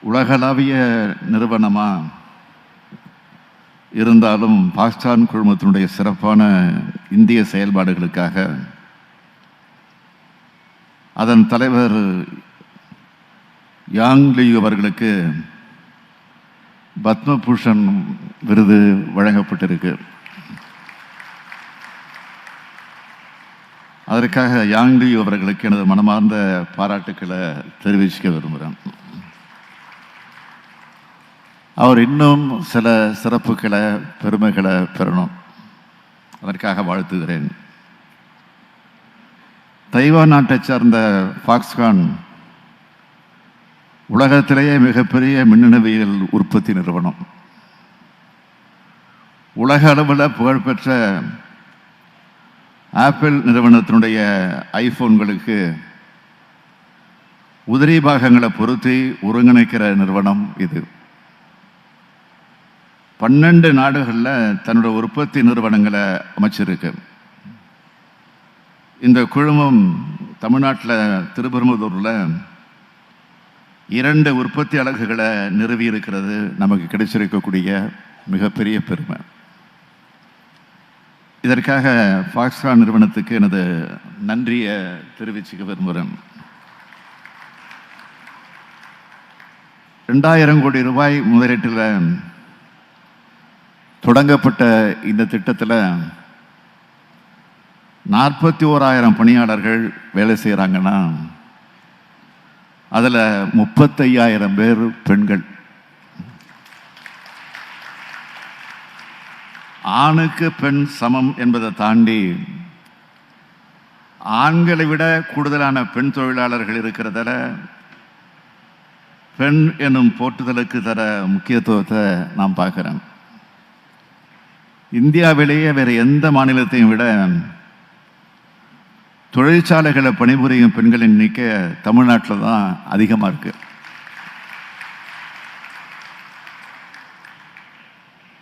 உலகளாவிய நிறுவனமாக இருந்தாலும் பாக்ஸ்கான் குழுமத்தினுடைய சிறப்பான இந்திய செயல்பாடுகளுக்காக அதன் தலைவர் யாங் லியூ அவர்களுக்கு பத்மபூஷன் விருது வழங்கப்பட்டிருக்கு. அதற்காக யாங் லியூ அவர்களுக்கு எனது மனமார்ந்த பாராட்டுக்களை தெரிவிக்க விரும்புகிறேன். அவர் இன்னும் சில சிறப்புகளை பெருமைகளை பெறணும், அதற்காக வாழ்த்துகிறேன். தைவான் நாட்டை சார்ந்த ஃபாக்ஸ்கான் உலகத்திலேயே மிகப்பெரிய மின்னணுவியல் உற்பத்தி நிறுவனம். உலக அளவில் புகழ்பெற்ற ஆப்பிள் நிறுவனத்தினுடைய ஐஃபோன்களுக்கு உதிரி பாகங்களை பொருத்தி ஒருங்கிணைக்கிற நிறுவனம் இது. 12 நாடுகளில் தன்னோட உற்பத்தி நிறுவனங்களை அமைச்சிருக்கு. இந்த குழுமம் தமிழ்நாட்டில் திருப்பெரும்புதூரில் 2 உற்பத்தி அலகுகளை நிறுவி இருக்கிறது நமக்கு கிடைச்சிருக்கக்கூடிய மிகப்பெரிய பெருமை. இதற்காக ஃபாக்ஸ்கான் நிறுவனத்துக்கு எனது நன்றியை தெரிவிச்சுக்க விரும்புகிறேன். 2000 கோடி ரூபாய் முதலீட்டில் தொடங்கப்பட்ட இந்த திட்டத்தில் 41,000 பணியாளர்கள் வேலை செய்கிறாங்கன்னா அதில் 35,000 பேர் பெண்கள். ஆணுக்கு பெண் சமம் என்பதை தாண்டி ஆண்களை விட கூடுதலான பெண் தொழிலாளர்கள் இருக்கிறதால பெண் எனும் போற்றுதலுக்கு தர முக்கியத்துவத்தை நாம் பார்க்குறோம். இந்தியாவிலேயே வேறு எந்த மாநிலத்தையும் விட தொழிற்சாலைகளை பணிபுரியும் பெண்களின் எண்ணிக்கை தமிழ்நாட்டில் தான் அதிகமாக இருக்கு.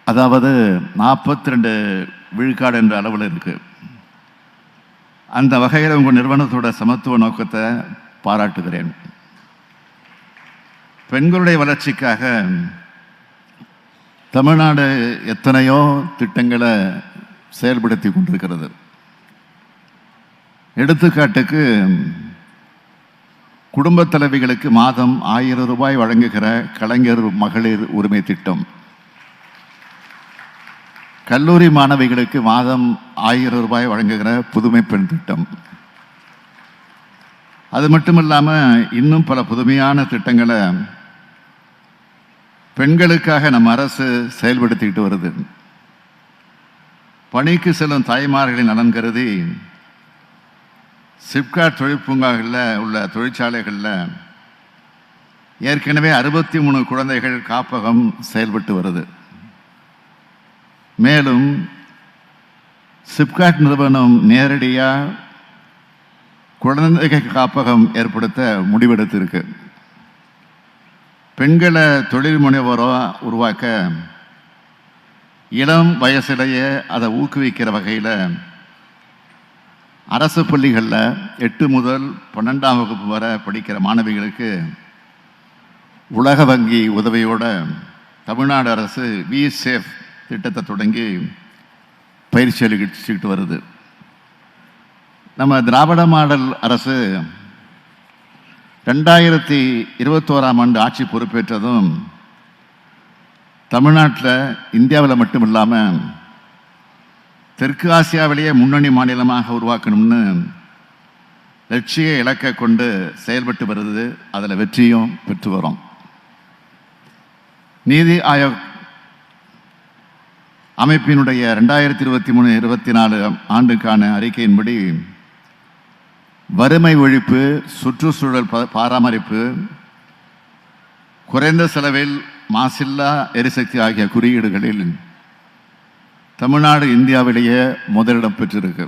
அதாவது 42 விழுக்காடு என்ற அளவில் இருக்கு. அந்த வகையில் உங்கள் நிறுவனத்தோட சமத்துவ நோக்கத்தை பாராட்டுகிறேன். பெண்களுடைய வளர்ச்சிக்காக தமிழ்நாடு எத்தனையோ திட்டங்களை செயல்படுத்தி கொண்டிருக்கிறது. எடுத்துக்காட்டுக்கு குடும்ப தலைவிகளுக்கு மாதம் 1000 ரூபாய் வழங்குகிற கலைஞர் மகளிர் உரிமை திட்டம், கல்லூரி மாணவிகளுக்கு மாதம் 1000 ரூபாய் வழங்குகிற புதுமை பெண் திட்டம், அது மட்டும் இல்லாமல் இன்னும் பல புதுமையான திட்டங்களை பெண்களுக்காக நம்ம அரசு செயல்படுத்திக்கிட்டு வருது. பணிக்கு செல்லும் தாய்மார்களின் நலன் கருதி சிப்காட் தொழிற்பூங்காகளில் உள்ள தொழிற்சாலைகளில் ஏற்கனவே 63 குழந்தைகள் காப்பகம் செயல்பட்டு வருது. மேலும் சிப்காட் நிறுவனம் நேரடியாக குழந்தைகள் காப்பகம் ஏற்படுத்த முடிவெடுத்திருக்கு. பெண்களை தொழில் முனைவோராக உருவாக்க இளம் வயசிலேயே அதை ஊக்குவிக்கிற வகையில் அரசு பள்ளிகளில் 8 முதல் 12ஆம் வகுப்பு வரை படிக்கிற மாணவிகளுக்கு உலக வங்கி உதவியோட தமிழ்நாடு அரசு வி சேஃப் திட்டத்தை தொடங்கி பயிற்சி அளிச்சுக்கிட்டு வருது. நம்ம திராவிட மாடல் அரசு 2021ஆம் ஆண்டு ஆட்சி பொறுப்பேற்றதும் தமிழ்நாட்டில் இந்தியாவில் மட்டும் இல்லாமல் தெற்கு ஆசியாவிலேயே முன்னணி மாநிலமாக உருவாக்கணும்னு லட்சிய இலக்கை கொண்டு செயல்பட்டு வருது. அதில் வெற்றியும் பெற்று வரோம். நீதி ஆயோக் அமைப்பினுடைய 2023-24 ஆண்டுக்கான அறிக்கையின்படி வறுமை ஒழிப்பு, சுற்றுச்சூழல் பராமரிப்பு, குறைந்த செலவில் மாசில்லா எரிசக்தி ஆகிய குறியீடுகளில் தமிழ்நாடு இந்தியாவிலேயே முதலிடம் பெற்றிருக்கு.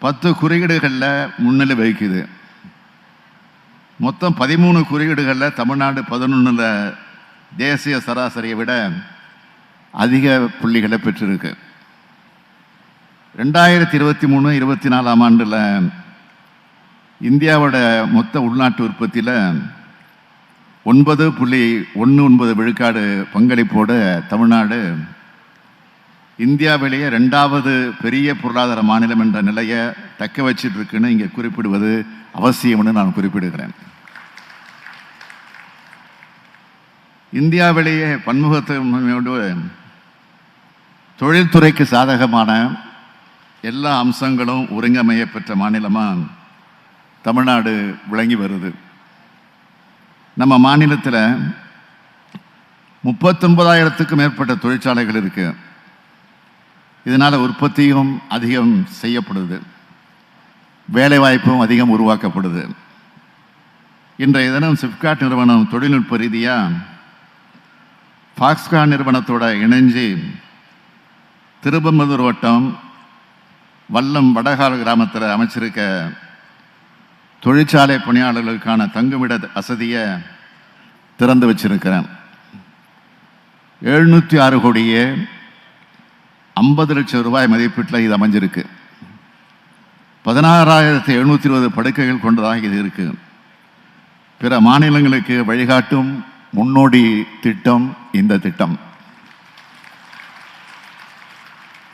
10 குறியீடுகளில் முன்னிலை வகிக்குது. மொத்தம் 13 குறியீடுகளில் தமிழ்நாடு 11ல் தேசிய சராசரியை விட அதிக புள்ளிகளை பெற்றிருக்கு. 2023-24ஆம் ஆண்டில் இந்தியாவோட மொத்த உள்நாட்டு உற்பத்தியில் 9.19 விழுக்காடு பங்களிப்போடு தமிழ்நாடு இந்தியாவிலேயே 2வது பெரிய பொருளாதார மாநிலம் என்ற நிலையை தக்க வச்சிட்டு இருக்குன்னு இங்கே குறிப்பிடுவது அவசியம்னு நான் குறிப்பிடுகிறேன். இந்தியாவிலேயே பன்முகத்தன்மையோடு தொழில்துறைக்கு சாதகமான எல்லா அம்சங்களும் ஒருங்கமைய பெற்ற மாநிலமாக தமிழ்நாடு விளங்கி வருது. நம்ம மாநிலத்தில் 39,000க்கும் மேற்பட்ட தொழிற்சாலைகள் இருக்கு. இதனால் உற்பத்தியும் அதிகம் செய்யப்படுது, வேலைவாய்ப்பும் அதிகம் உருவாக்கப்படுது. இன்றைய தினம் சிப்காட் நிறுவனம் தொழில்நுட்ப ரீதியாக ஃபாக்ஸ்கான் நிறுவனத்தோட இணைஞ்சு திருப்பம்புதூர் வட்டம் வல்லம் வடகால் கிராமத்தில் அமைச்சிருக்க தொழிற்சாலை பணியாளர்களுக்கான தங்குமிட வசதியை திறந்து வச்சிருக்கிறேன். 706 கோடியே 50 லட்சம் ரூபாய் மதிப்பீட்டில் இது அமைஞ்சிருக்கு. 16,720 படுக்கைகள் கொண்டதாக இது இருக்கு. பிற மாநிலங்களுக்கு வழிகாட்டும் முன்னோடி திட்டம் இந்த திட்டம்.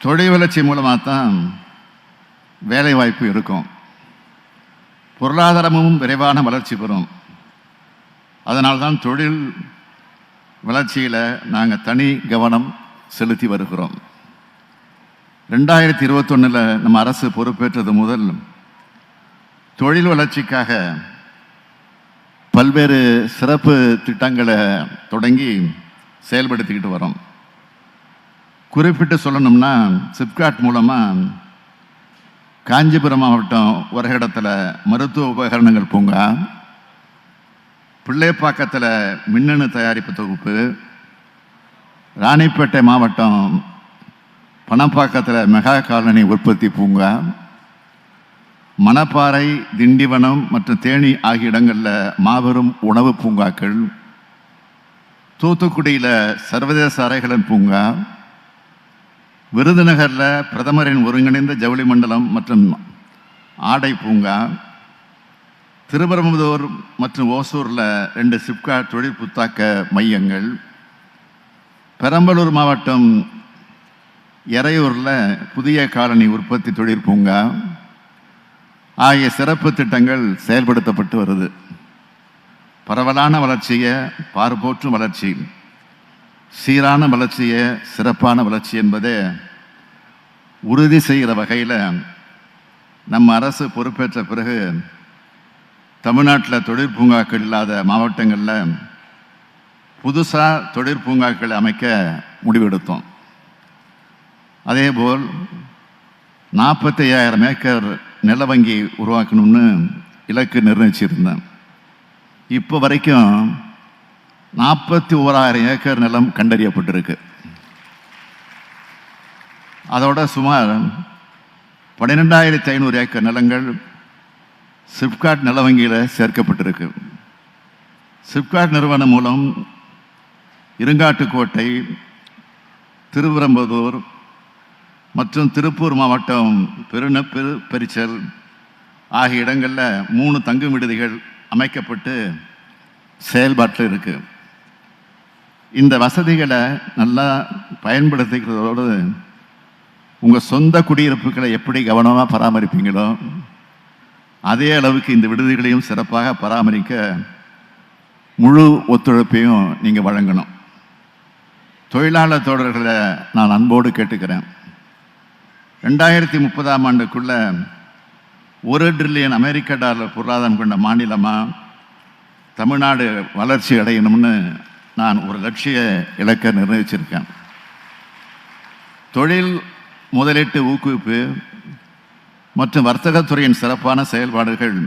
தொழில் வளர்ச்சி மூலமாக தான் வேலைவாய்ப்பு இருக்கும், பொருளாதாரமும் விரைவான வளர்ச்சி பெறும். அதனால்தான் தொழில் வளர்ச்சியில் நாங்கள் தனி கவனம் செலுத்தி வருகிறோம். 2021 நம்ம அரசு பொறுப்பேற்றது முதல் தொழில் வளர்ச்சிக்காக பல்வேறு சிறப்பு திட்டங்களை தொடங்கி செயல்படுத்திக்கிட்டு வரோம். குறிப்பிட்டு சொல்லணும்னா சிப்காட் மூலமாக காஞ்சிபுரம் மாவட்டம் உரகடத்தில் மருத்துவ உபகரணங்கள் பூங்கா, பிள்ளைப்பாக்கத்தில் மின்னணு தயாரிப்பு தொகுப்பு, ராணிப்பேட்டை மாவட்டம் பணப்பாக்கத்தில் மெகா காலனி உற்பத்தி பூங்கா, மணப்பாறை, திண்டிவனம் மற்றும் தேனி ஆகிய இடங்களில் மாபெரும் உணவு பூங்காக்கள், தூத்துக்குடியில் சர்வதேச அறைகளின் பூங்கா, விருதுநகரில் பிரதமரின் ஒருங்கிணைந்த ஜவுளி மண்டலம் மற்றும் ஆடை பூங்கா, திருப்பரங்குன்றூர் மற்றும் ஓசூரில் 2 சிப்காட் தொழில் புத்தாக்க மையங்கள், பெரம்பலூர் மாவட்டம் எறையூரில் புதிய காலனி உற்பத்தி தொழில் பூங்கா ஆகிய சிறப்பு திட்டங்கள் செயல்படுத்தப்பட்டு வருது. பரவலான வளர்ச்சியை பார்ப்போற்றும் வளர்ச்சி, சீரான வளர்ச்சியை சிறப்பான வளர்ச்சி என்பதை உறுதி செய்கிற வகையில் நம்ம அரசு பொறுப்பேற்ற பிறகு தமிழ்நாட்டில் தொழிற்பூங்காக்கள் இல்லாத மாவட்டங்களில் புதுசாக தொழிற்பூங்காக்கள் அமைக்க முடிவெடுத்தோம். அதேபோல் 45,000 ஏக்கர் நில வங்கி உருவாக்கணும்னு இலக்கு நிர்ணயிச்சிருந்தேன். இப்போ வரைக்கும் 41,000 ஏக்கர் நிலம் கண்டறியப்பட்டிருக்கு. அதோட சுமார் 12,500 ஏக்கர் நிலங்கள் சிப்காட் நில வங்கியில் சேர்க்கப்பட்டிருக்கு. சிப்காட் நிறுவனம் மூலம் இருங்காட்டுக்கோட்டை, திருப்பரங்குன்றூர் மற்றும் திருப்பூர் மாவட்டம் பெரிச்சல் ஆகிய இடங்களில் 3 தங்கும் விடுதிகள் அமைக்கப்பட்டு செயல்பாட்டில் இருக்கு. இந்த வசதிகளை நல்லா பயன்படுத்திக்கிறதோடு உங்கள் சொந்த குடியிருப்புகளை எப்படி கவனமாக பராமரிப்பீங்களோ அதே அளவுக்கு இந்த விடுதிகளையும் சிறப்பாக பராமரிக்க முழு ஒத்துழைப்பையும் நீங்கள் வழங்கணும். தொழிலாளர் தோழர்களை நான் அன்போடு கேட்டுக்கிறேன். 2030ஆம் ஆண்டுக்குள்ள $1 டிரில்லியன் அமெரிக்க டாலர் பொருளாதாரம் கொண்ட மாநிலமாக தமிழ்நாடு வளர்ச்சி அடையணும்னு நான் ஒரு லட்சிய இலக்கை நிர்ணயிச்சிருக்கேன். தொழில் முதலீட்டு ஊக்குவிப்பு மற்றும் வர்த்தகத்துறையின் சிறப்பான செயல்பாடுகள்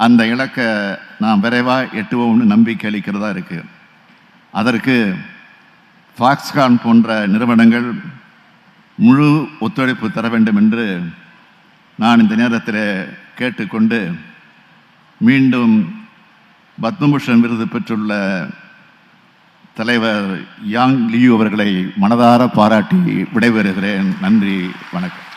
அந்த இலக்கை நாம் விரைவாக எட்டுவோம்னு நம்பிக்கை அளிக்கிறதா இருக்குது. அதற்கு ஃபாக்ஸ்கான் போன்ற நிறுவனங்கள் முழு ஒத்துழைப்பு தர வேண்டும் என்று நான் இந்த நேரத்தில் கேட்டுக்கொண்டு மீண்டும் பத்மபூஷன் விருது பெற்றுள்ள தலைவர் யாங் லியூ அவர்களை மனதார பாராட்டி விடைபெறுகிறேன். நன்றி, வணக்கம்.